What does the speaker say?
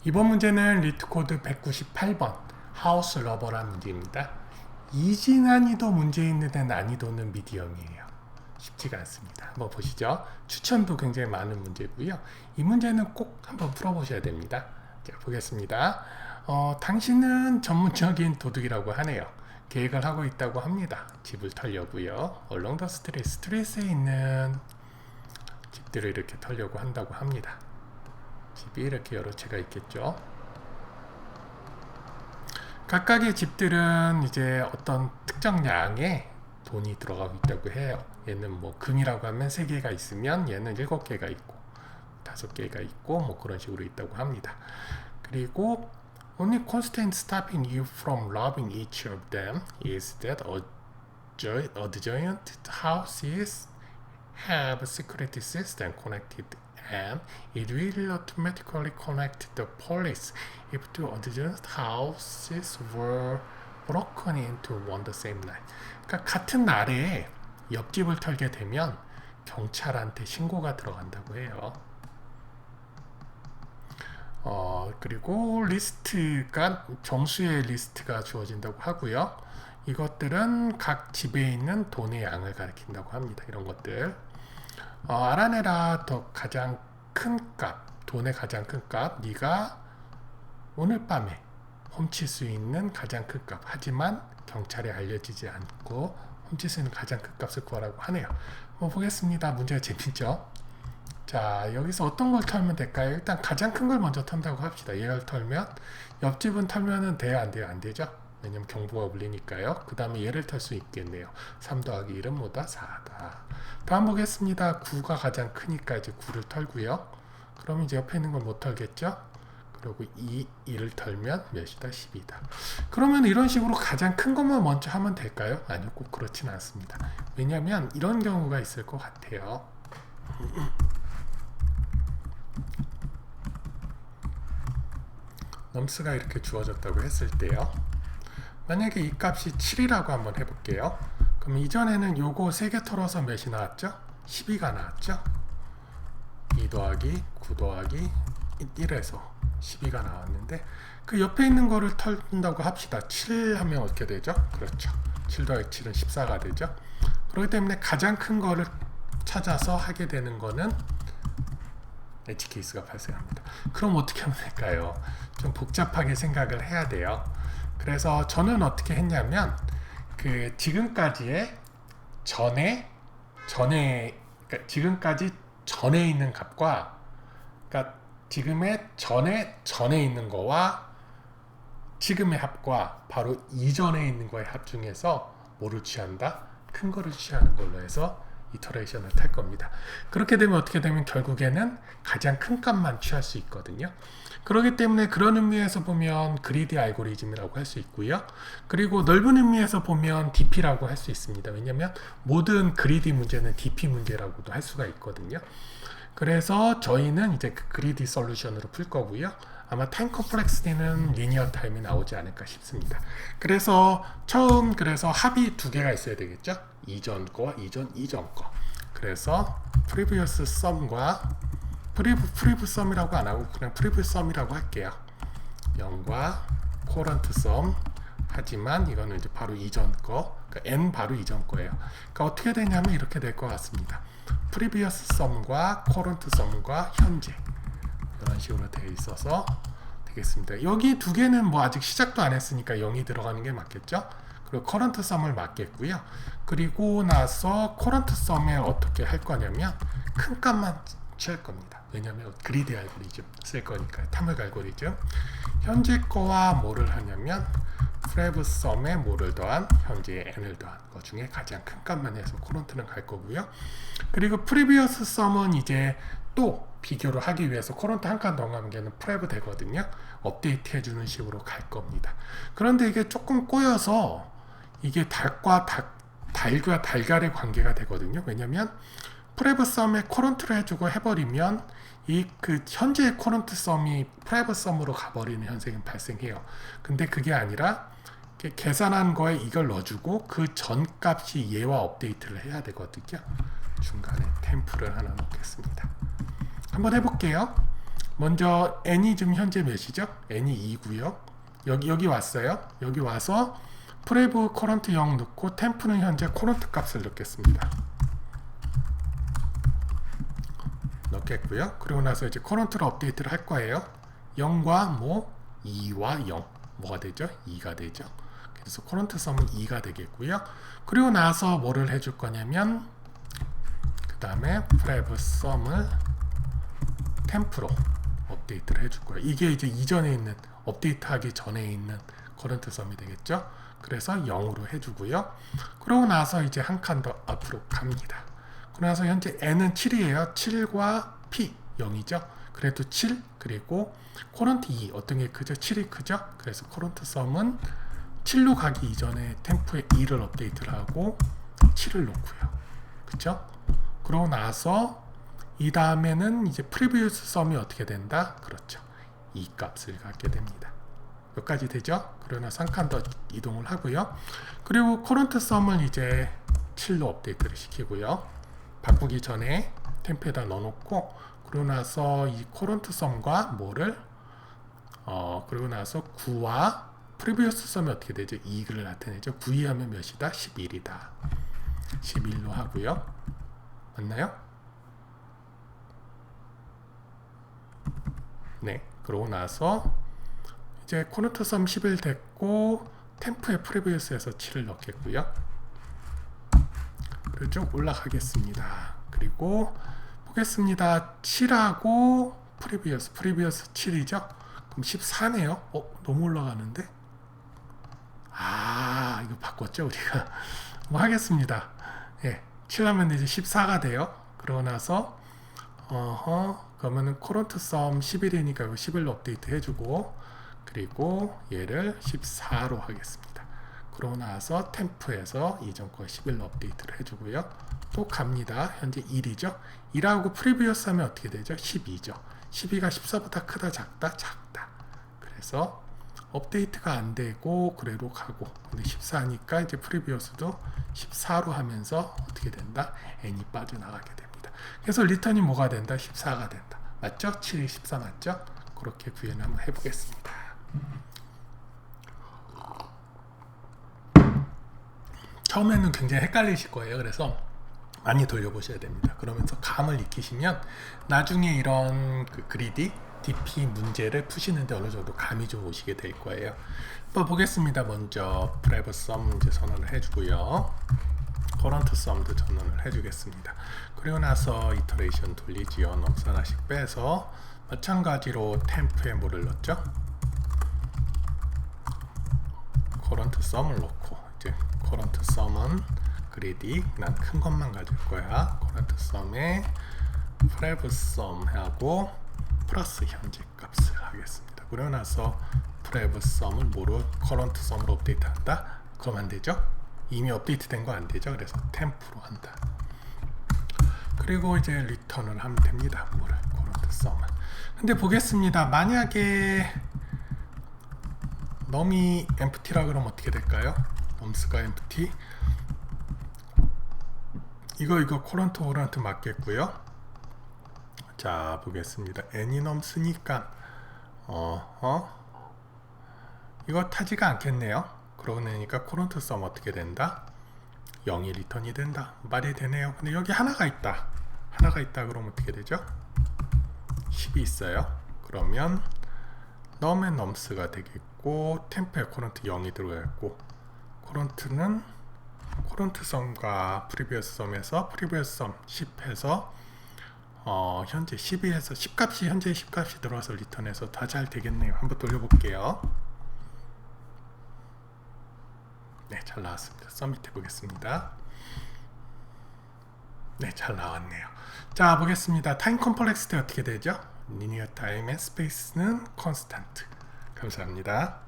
이번 문제는 리트코드 198번 하우스 러버라는 문제입니다. 이지 난이도 문제인데 난이도는 미디엄이에요. 쉽지가 않습니다. 한번 보시죠. 추천도 굉장히 많은 문제고요. 이 문제는 꼭 한번 풀어보셔야 됩니다. 자, 보겠습니다. 당신은 전문적인 도둑이라고 하네요. 계획을 하고 있다고 합니다. 집을 털려고요. Along the street, 스트리트에 있는 집들을 이렇게 털려고 한다고 합니다. 집이 이렇게 여러 채가 있겠죠. 각각의 집들은 이제 어떤 특정 양의 돈이 들어가고 있다고 해요. 얘는 뭐 금이라고 하면 3개가 있으면 얘는 7개가 있고 5개가 있고 뭐 그런 식으로 있다고 합니다. 그리고 only constant stopping you from robbing each of them is that adjoining houses have a security system connected and it will automatically connect the police if two adjacent houses were broken into on the same night. 그러니까 같은 날에 옆집을 털게 되면 경찰한테 신고가 들어간다고 해요. 그리고 리스트가 정수의 리스트가 주어진다고 하고요. 이것들은 각 집에 있는 돈의 양을 가리킨다고 합니다. 이런 것들. 알아내라 더 가장 큰 값, 돈의 가장 큰 값, 네가 오늘 밤에 훔칠 수 있는 가장 큰 값. 하지만 경찰에 알려지지 않고 훔칠 수 있는 가장 큰 값을 구하라고 하네요. 보겠습니다. 문제가 재밌죠? 자, 여기서 어떤 걸 털면 될까요? 일단 가장 큰 걸 먼저 턴다고 합시다. 얘를 털면 옆집은 털면은 돼요? 안 돼요? 안 되죠? 왜냐면 경보가 울리니까요. 그 다음에 얘를 털 수 있겠네요. 3 더하기 1은 뭐다? 4다. 다음 보겠습니다. 9가 가장 크니까 이제 9를 털고요. 그럼 이제 옆에 있는 걸 못 털겠죠? 그리고 2를 털면 몇이다? 10이다. 그러면 이런 식으로 가장 큰 것만 먼저 하면 될까요? 아니요, 꼭 그렇진 않습니다. 왜냐면 이런 경우가 있을 것 같아요. 넘스가 이렇게 주어졌다고 했을 때요. 만약에 이 값이 7이라고 한번 해볼게요. 그럼 이전에는 요거 3개 털어서 몇이 나왔죠? 12가 나왔죠? 2 더하기 9 더하기 1에서 12가 나왔는데 그 옆에 있는 거를 털는다고 합시다. 7 하면 어떻게 되죠? 그렇죠. 7 더하기 7은 14가 되죠. 그렇기 때문에 가장 큰 거를 찾아서 하게 되는 거는 엣지 케이스가 발생합니다. 그럼 어떻게 하면 될까요? 좀 복잡하게 생각을 해야 돼요. 그래서 저는 어떻게 했냐면 그 지금까지의 그러니까 지금까지 전에 있는 값과 그러니까 지금의 전에 있는 거와 지금의 합과 바로 이전에 있는 거의 합 중에서 뭐를 취한다? 큰 거를 취하는 걸로 해서 이터레이션을 탈 겁니다. 그렇게 되면 어떻게 되면 결국에는 가장 큰 값만 취할 수 있거든요. 그렇기 때문에 그런 의미에서 보면 그리디 알고리즘이라고 할 수 있고요. 그리고 넓은 의미에서 보면 DP라고 할 수 있습니다. 왜냐하면 모든 그리디 문제는 DP 문제라고도 할 수가 있거든요. 그래서 저희는 이제 그 그리디 솔루션으로 풀 거고요. 아마 타임 컴플렉시티는 리니어 타임이 나오지 않을까 싶습니다. 그래서 그래서 합이 2개가 있어야 되겠죠. 이전 거와 이전 거. 그래서 previous sum과 previous sum이라고 안 하고 그냥 previous sum이라고 할게요. 0과 current sum. 하지만 이거는 이제 바로 이전 거. 그러니까 n 바로 이전 거예요. 그러니까 어떻게 되냐면 이렇게 될 것 같습니다. previous sum과 current sum과 현재 이런 식으로 되어 있어서 되겠습니다. 여기 2개는 뭐 아직 시작도 안 했으니까 0이 들어가는 게 맞겠죠? 그리고 current sum을 맞겠고요. 그리고 나서 current sum에 어떻게 할 거냐면 큰 값만 취할 겁니다. 왜냐하면 그리디 알고리즘 쓸 거니까요. 탐욕 알고리즘. 현재 거와 뭐를 하냐면 previous sum에 뭐를 더한 현재의 n을 더한 것 중에 가장 큰 값만 해서 current는 갈 거고요. 그리고 previous sum은 이제 또 비교를 하기 위해서 current 한 칸 더 가면 prev 되거든요. 업데이트 해주는 식으로 갈 겁니다. 그런데 이게 조금 꼬여서 이게 달과 달걀의 관계가 되거든요. 왜냐면 prev sum에 current를 해주고 해버리면 이 그 현재의 current sum이 prev sum으로 가버리는 현상이 발생해요. 근데 그게 아니라 계산한 거에 이걸 넣어주고 그 전 값이 얘와 업데이트를 해야 되거든요. 중간에 템프를 하나 넣겠습니다. 한번 해볼게요. 먼저 n이 지금 현재 몇이죠? n이 2고요. 여기 왔어요. 여기 와서 프레브 커런트 0 넣고 템프는 현재 커런트 값을 넣겠습니다. 넣겠고요. 그리고 나서 이제 커런트를 업데이트를 할 거예요. 0과 2와 0 뭐가 되죠? 2가 되죠. 그래서 커런트 썸은 2가 되겠고요. 그리고 나서 뭐를 해줄 거냐면 그 다음에 프레브 썸을 템프로 업데이트를 해줄 거예요. 이게 이제 이전에 있는 업데이트하기 전에 있는 커런트 썸이 되겠죠. 그래서 0으로 해주고요. 그러고 나서 이제 한 칸 더 앞으로 갑니다. 그러고 나서 현재 n은 7이에요. 7과 p 0이죠. 그래도 7 그리고 커런트 2 어떤 게 크죠? 7이 크죠. 그래서 커런트 썸은 7로 가기 이전에 템프에 2를 업데이트를 하고 7을 놓고요. 그쵸? 그러고 나서 이 다음에는 이제 프리비우스 썸이 어떻게 된다? 그렇죠. 이 값을 갖게 됩니다. 여기까지 되죠? 그러나 3칸 더 이동을 하고요. 그리고 커런트 썸을 이제 7로 업데이트를 시키고요. 바꾸기 전에 템프에다 넣어놓고 그러고 나서 이 커런트 썸과 뭐를 그리고 나서 9와 프리비우스 썸이 어떻게 되죠? 2를 나타내죠. 9이 하면 몇이다? 11이다. 11로 하고요. 맞나요? 네. 그러고 나서 이제 커런트 썸 11 됐고 템프에 프리비우스에서 7을 넣겠고요. 그리고 쭉 올라가겠습니다. 그리고 보겠습니다. 7하고 프리비우스 7이죠? 그럼 14네요. 너무 올라가는데? 이거 바꿨죠 우리가. 뭐 하겠습니다. 예, 7하면 이제 14가 돼요. 그러고 나서 그러면은 커런트 썸 11이니까 이거 11로 업데이트 해주고 그리고 얘를 14로 하겠습니다. 그러고 나서 템프에서 이전 거 11로 업데이트를 해주고요. 또 갑니다. 현재 1이죠. 1하고 프리비어스 하면 어떻게 되죠? 12죠. 12가 14보다 크다 작다? 작다. 그래서 업데이트가 안 되고 그래로 가고 근데 14니까 이제 프리비어스도 14로 하면서 어떻게 된다? n이 빠져나가게 됩니다. 그래서 리턴이 뭐가 된다? 14가 된다. 맞죠? 7이 14 맞죠? 그렇게 구현을 한번 해보겠습니다. 처음에는 굉장히 헷갈리실 거예요. 그래서 많이 돌려보셔야 됩니다. 그러면서 감을 익히시면 나중에 이런 그 그리디 DP 문제를 푸시는데 어느 정도 감이 좀 오시게 될 거예요. 한번 보겠습니다. 먼저 프레브 썸 이제 선언을 해주고요. 커런트 썸도 전원을 해주겠습니다. 그리고 나서 이터레이션 돌리지요. 넘스 하나씩 빼서 마찬가지로 템프에 뭐를 넣었죠? 커런트 썸을 넣고 이제 커런트 썸은 그리디 난 큰 것만 가질 거야. 커런트 썸에 프레브 썸 하고 플러스 현재 값을 하겠습니다. 그러고 나서 프레브 썸을 뭐로 커런트 썸으로 업데이트 한다? 그럼 안 되죠? 이미 업데이트 된 거 안 되죠? 그래서 템프로 한다. 그리고 이제 리턴을 하면 됩니다. 뭐를 커런트 썸을. 근데 보겠습니다. 만약에 넘이 empty라 그러면 어떻게 될까요? 넘스가 empty. 이거 커런트 맞겠고요. 자 보겠습니다. n이 넘스니까 이거 타지가 않겠네요. 그러고 나니까 커런트 썸 어떻게 된다? 0이 리턴이 된다. 말이 되네요. 근데 여기 하나가 있다. 그러면 어떻게 되죠? 10이 있어요. 그러면 넘의 넘스가 되겠고 템프에 커런트 0이 들어있고 커런트는 커런트 썸과 프리비어스 썸에서 프리비어스 썸 10 해서 현재 12에서 10값이 현재 10값이 들어와서 리턴해서 다 잘 되겠네요. 한번 돌려볼게요. 네, 잘 나왔습니다. 서밋 해보겠습니다. 네, 잘 나왔네요. 자, 보겠습니다. 타임 컴플렉시티 어떻게 되죠? 리니어 타임의 스페이스는 컨스탄트. 감사합니다.